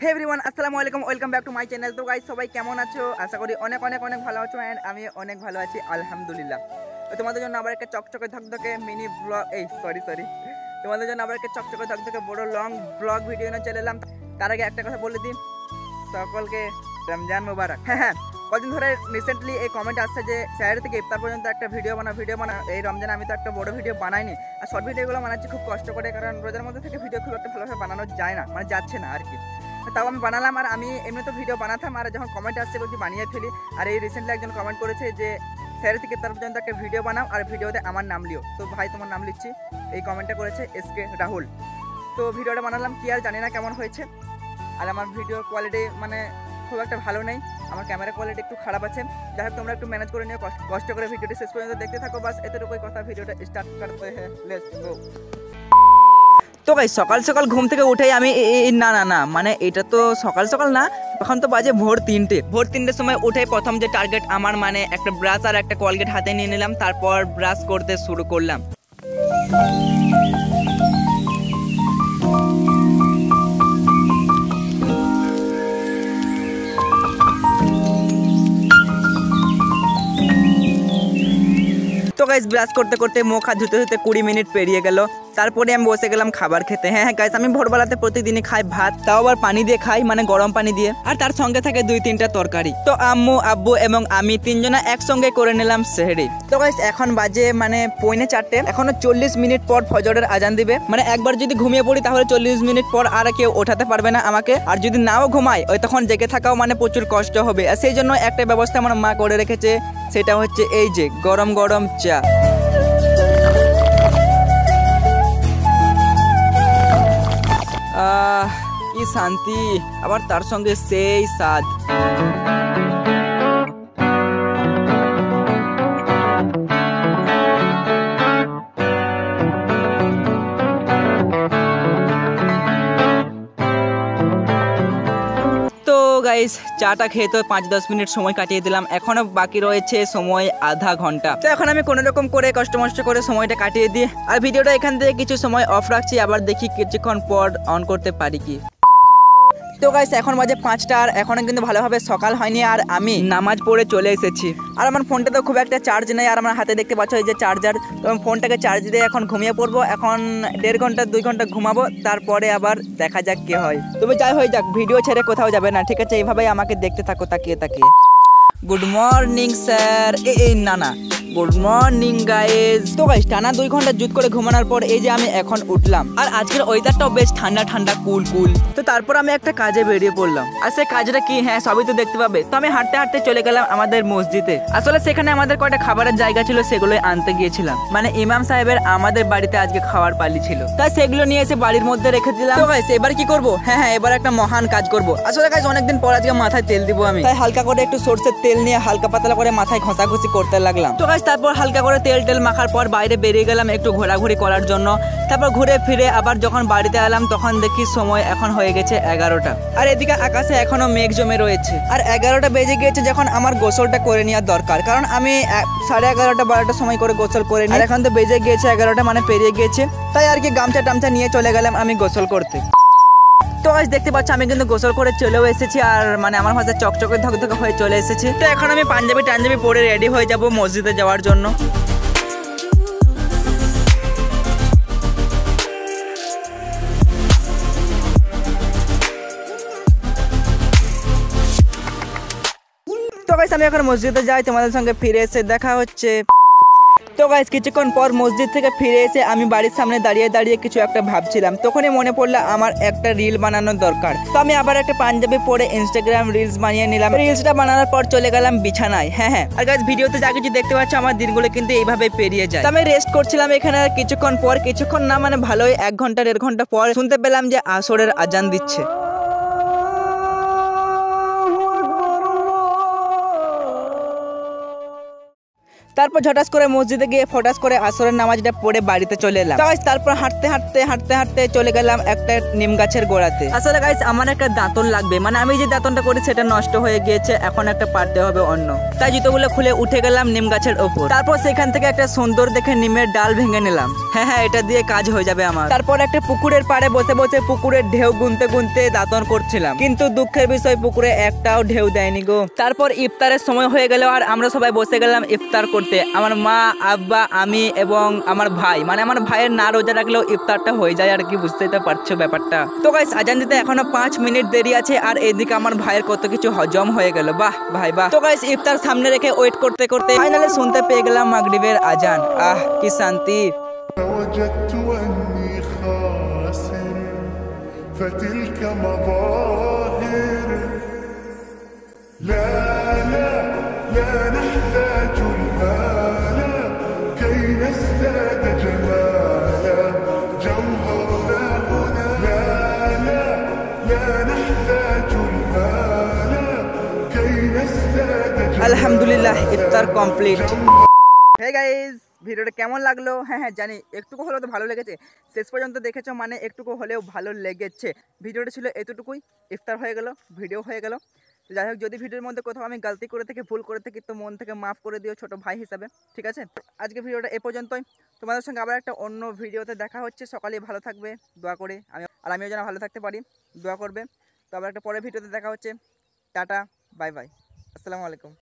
হে everyone আসসালামু আলাইকুম welcome back to my channel. তো গাইস সবাই কেমন আছো? আশা করি অনেক অনেক অনেক ভালো আছো অ্যান্ড আমি অনেক ভালো আছি আলহামদুলিল্লাহ। তো তোমাদের জন্য আবার একটা চকচকে ধকধকে মিনি ব্লগ সরি তোমাদের জন্য আবার একটা চকচকে ধকধকে বড় লং ব্লগ ভিডিও নিয়ে চলে এলাম। তার আগে একটা কথা বলে দিই, সকলকে রমজান মুবারক। হ্যাঁ, কদিন ধরে রিসেন্টলি এই কমেন্ট আসছে যে স্যার থেকে ইফতার পর্যন্ত একটা ভিডিও বানা। এই রমজান আমি তো একটা বড় ভিডিও বানাইনি, আর শর্ট ভিডিওগুলো বানাচ্ছি খুব কষ্ট করে, কারণ রোজার মধ্যে থেকে ভিডিও খুব একটা ভালোভাবে বানানো যায় না, মানে যাচ্ছে না আর কি। তাও আমি বানালাম, আর আমি এমনি তো ভিডিও বানাতাম, আর যখন কমেন্ট আসছে বলছি বানিয়ে ফেলি। আর এই রিসেন্টলি একজন কমেন্ট করেছে যে স্যার থেকে ইফতার পর্যন্ত একটা ভিডিও বানাও আর ভিডিওতে আমার নাম লিও। তো ভাই তোমার নাম লিখছি, এই কমেন্টটা করেছে এসকে রাহুল। তো ভিডিওটা বানালাম, কি আর জানি না কেমন হয়েছে। আর আমার ভিডিও কোয়ালিটি মানে খুব একটা ভালো নেই, আমার ক্যামেরা কোয়ালিটি একটু খারাপ আছে। যাই হোক তোমরা একটু ম্যানেজ করে নিও, কষ্ট করে ভিডিওটি শেষ পর্যন্ত দেখতে থাকো। বাস এতটুকুই কথা, ভিডিওটা স্টার্ট করতে হ্যাঁ, লেটস গো। তো গাইস সকাল সকাল ঘুম থেকে উঠেই আমি না মানে এটা তো সকাল সকাল না, এখন তো বাজে ভোর 3টের সময় উঠে প্রথম যে টার্গেট আমার, মানে একটা ব্রাশ আর একটা কলগেট হাতে নিয়ে নিলাম, তারপর ব্রাশ করতে শুরু করলাম। তো গাইস ব্রাশ করতে করতে মুখ হাত ধুতে ধুতে 20 মিনিট পেরিয়ে গেল। তারপরে আমি বসে গেলাম খাবার খেতে। হ্যাঁ গাইস, আমি ভোরবেলাতে প্রতিদিনই খাই ভাত, তাও আবার পানি দিয়ে খাই, মানে গরম পানি দিয়ে, আর তার সঙ্গে থাকে 2-3টা তরকারি। তো আম্মু আব্বু এবং আমি তিনজনা একসঙ্গে করে নিলাম সেহরি। তো গাইস এখন বাজে মানে 3:45, এখনো 40 মিনিট পর ফজরের আজান দিবে। মানে একবার যদি ঘুমিয়ে পড়ি তাহলে 40 মিনিট পর আর কেউ ওঠাতে পারবে না আমাকে, আর যদি নাও ঘুমাই ওই তখন জেগে থাকাও মানে প্রচুর কষ্ট হবে। আর সেই জন্য একটা ব্যবস্থা আমার মা করে রেখেছে, সেটা হচ্ছে এই যে গরম গরম চা। কি শান্তি, আবার তার সঙ্গে সেই স্বাদ। গাইস চাটা খেয়ে তো 5-10 মিনিট সময় কাটিয়ে দিলাম, এখনো বাকি রয়েছে সময় আধা ঘন্টা। তো এখন আমি কোনো রকম করে কষ্ট করে সময়টা কাটিয়ে দিই, আর ভিডিওটা এখান থেকে কিছু সময় অফ রাখছি, আবার দেখি কিছুক্ষণ পর অন করতে পারি কি। তো গাইস এখন বাজে 5টা, আর এখনো কিন্তু ভালোভাবে সকাল হয়নি, আর আমি নামাজ পড়ে চলে এসেছি। আর আমার ফোনটা তো খুব একটা চার্জ নেই, আর আমার হাতে দেখতে পাচ্ছ এই যে চার্জার। তো আমি ফোনটাকে চার্জ দিয়ে এখন ঘুমিয়ে পড়বো। এখন 1.5 ঘন্টা 2 ঘন্টা ঘুমাবো, তারপরে আবার দেখা যাক কি হয়। তবে যাই হয়ে যাক, ভিডিও ছেড়ে কোথাও যাবে না, ঠিক আছে? এইভাবেই আমাকে দেখতে থাকো তাকিয়ে। Good morning sir. না গুড মর্নিং গাইজ। তো গাইজ টানা 2 ঘন্টা জুত করে ঘুমানোর পর এই যে আমি এখন উঠলাম, আর আজকের ওয়েদারটাও বেশ ঠান্ডা কুল। তো তারপর আমি একটা কাজে বেরিয়ে পড়লাম, আর সেই কাজটা কি হ্যাঁ সবই তো দেখতে পাবে। তো আমি হাঁটতে চলে গেলাম আমাদের মসজিদে। আসলে সেখানে আমাদের কয়টা খাবারের জায়গা ছিল, সেগুলোই আনতে গিয়েছিলাম। মানে ইমাম সাহেবের আমাদের বাড়িতে আজকে খাওয়ার পালি ছিল, তাই সেগুলো নিয়ে এসে বাড়ির মধ্যে রেখে দিলাম। তো গাইজ এবার কি করবো? হ্যাঁ এবার একটা মহান কাজ করবো। আসলে গাইজ অনেকদিন পর আজকে মাথায় তেল দিব আমি, তাই হালকা করে একটু সরষের তেল নিয়ে হালকা পাতলা করে মাথায় ঘষাঘষি করতে লাগলাম। তো গাইজ তারপর হালকা করে তেল মাখার পর বাইরে বেরিয়ে গেলাম একটু ঘোরাঘুরি করার জন্য। তারপর ঘুরে ফিরে আবার যখন বাড়িতে এলাম তখন দেখি সময় এখন হয়ে গেছে 11টা, আর এদিকে আকাশে এখনো মেঘ জমে রয়েছে। আর 11টা বেজে গিয়েছে যখন আমার গোসলটা করে নেওয়ার দরকার, কারণ আমি 11:30-12টার সময় করে গোসল করে নিই। আর এখন তো বেজে গিয়েছে 11টা, মানে পেরিয়ে গিয়েছে। তাই আর কি গামছা টামছা নিয়ে চলে গেলাম আমি গোসল করতে। তো আজ দেখতে পাচ্ছ আমি কিন্তু গোসল করে চলেও এসেছি, আর মানে আমার মাঝে চকচকে ধকধকে হয়ে চলে এসেছি। তো এখন আমি পাঞ্জাবি পরে রেডি হয়ে যাব মসজিদে যাওয়ার জন্য। তো গাইস আমি এখন মসজিদে যাই, তোমাদের সঙ্গে ফিরে এসে দেখা হচ্ছে। তো গাইস কিছুক্ষণ পর মসজিদ থেকে ফিরে এসে আমি বাড়ির সামনে দাঁড়িয়ে কিছু একটা ভাবছিলাম, তখনই মনে পড়লো আমার একটা রিল বানানোর দরকার। তো আমি আবার একটা পাঞ্জাবি পরে ইনস্টাগ্রাম রিলস বানিয়ে নিলাম। রিলসটা বানানোর পর চলে গেলাম বিছানায়। হ্যাঁ আর গাইস ভিডিওতে যা কিছু দেখতে পাচ্ছ আমার দিনগুলো কিন্তু এইভাবে পেরিয়ে যায়। তো আমি রেস্ট করছিলাম এখানে, কিছুক্ষণ না মানে ভালোই 1 ঘন্টা 1.5 ঘন্টা পর শুনতে পেলাম যে আসরের আজান দিচ্ছে। তারপর ঝটাস করে মসজিদে গিয়ে ফটাস করে আসরের নামাজটা পড়ে বাড়িতে চলে এলাম। গাইস তারপর হাঁটতে চলে গেলাম একটা নিম গাছের গোড়াতে। আসলে গাইস আমার একটা দাঁতন লাগবে, মানে আমি যে দাঁতনটা করি সেটা নষ্ট হয়ে গিয়েছে, এখন একটা পারতে হবে অন্য। তাই জুতোগুলো খুলে উঠে গেলাম নিম গাছের ওপর। তারপর সেখান থেকে একটা সুন্দর দেখে নিমের ডাল ভেঙে নিলাম। হ্যাঁ এটা দিয়ে কাজ হয়ে যাবে আমার। তারপর একটা পুকুরের পাড়ে বসে বসে পুকুরের ঢেউ গুনতে দাঁতন করছিলাম, কিন্তু দুঃখের বিষয় পুকুরে একটাও ঢেউ দেয়নি গো। তারপর ইফতারের সময় হয়ে গেল আর আমরা সবাই বসে গেলাম ইফতার করতে। আমার মা, আব্বা, আমি এবং আমার ভাই, মানে আমার ভাইয়ের না রোজা রাখলেও ইফতারটা হয়ে যায় আর কি, বুঝতেই তো পারছো ব্যাপারটা। তো গাইস আজান দিতে এখনো 5 মিনিট দেরি আছে আর এদিকে আমার ভাইয়ের কত কিছু হজম হয়ে গেল। বাহ ভাই বাহ। তো গাইস ইফতার সামনে রেখে ওয়েট করতে ফাইনালি শুনতে পেয়ে গেলাম মাগরিবের আজান। কি শান্তি। وجدت أني خاسر فتلك مظاهر لا لا لا نحتاج المال كي نزداد جمالا جوهرنا هنا لا لا لا نحتاج المال كي نزداد جمالا আলহামদুলিল্লাহ ইফতার কমপ্লিট। হে গাইস ভিডিওটা কেমন লাগলো? হ্যাঁ জানি একটুকু হলেও তো ভালো লেগেছে। শেষ পর্যন্ত দেখেছো মানে একটুকু হলেও ভালো লেগেছে। ভিডিওটা ছিল এতটুকুই, ইফতার হয়ে গেল, ভিডিও হয়ে গেল। তো যাই হোক, যদি ভিডিওর মধ্যে কোথাও আমি গলতি করে থাকি, ভুল করে থাকি, তো মন থেকে মাফ করে দিও ছোট ভাই হিসাবে, ঠিক আছে? আজকে ভিডিওটা এ পর্যন্তই। তোমাদের সঙ্গে আবার একটা অন্য ভিডিওতে দেখা হচ্ছে। সকালে ভালো থাকবে দোয়া করে, আমিও যেন ভালো থাকতে পারি দোয়া করবে। তো আবার একটা পরের ভিডিওতে দেখা হচ্ছে। টাটা, বাই বাই, আসসালামু আলাইকুম।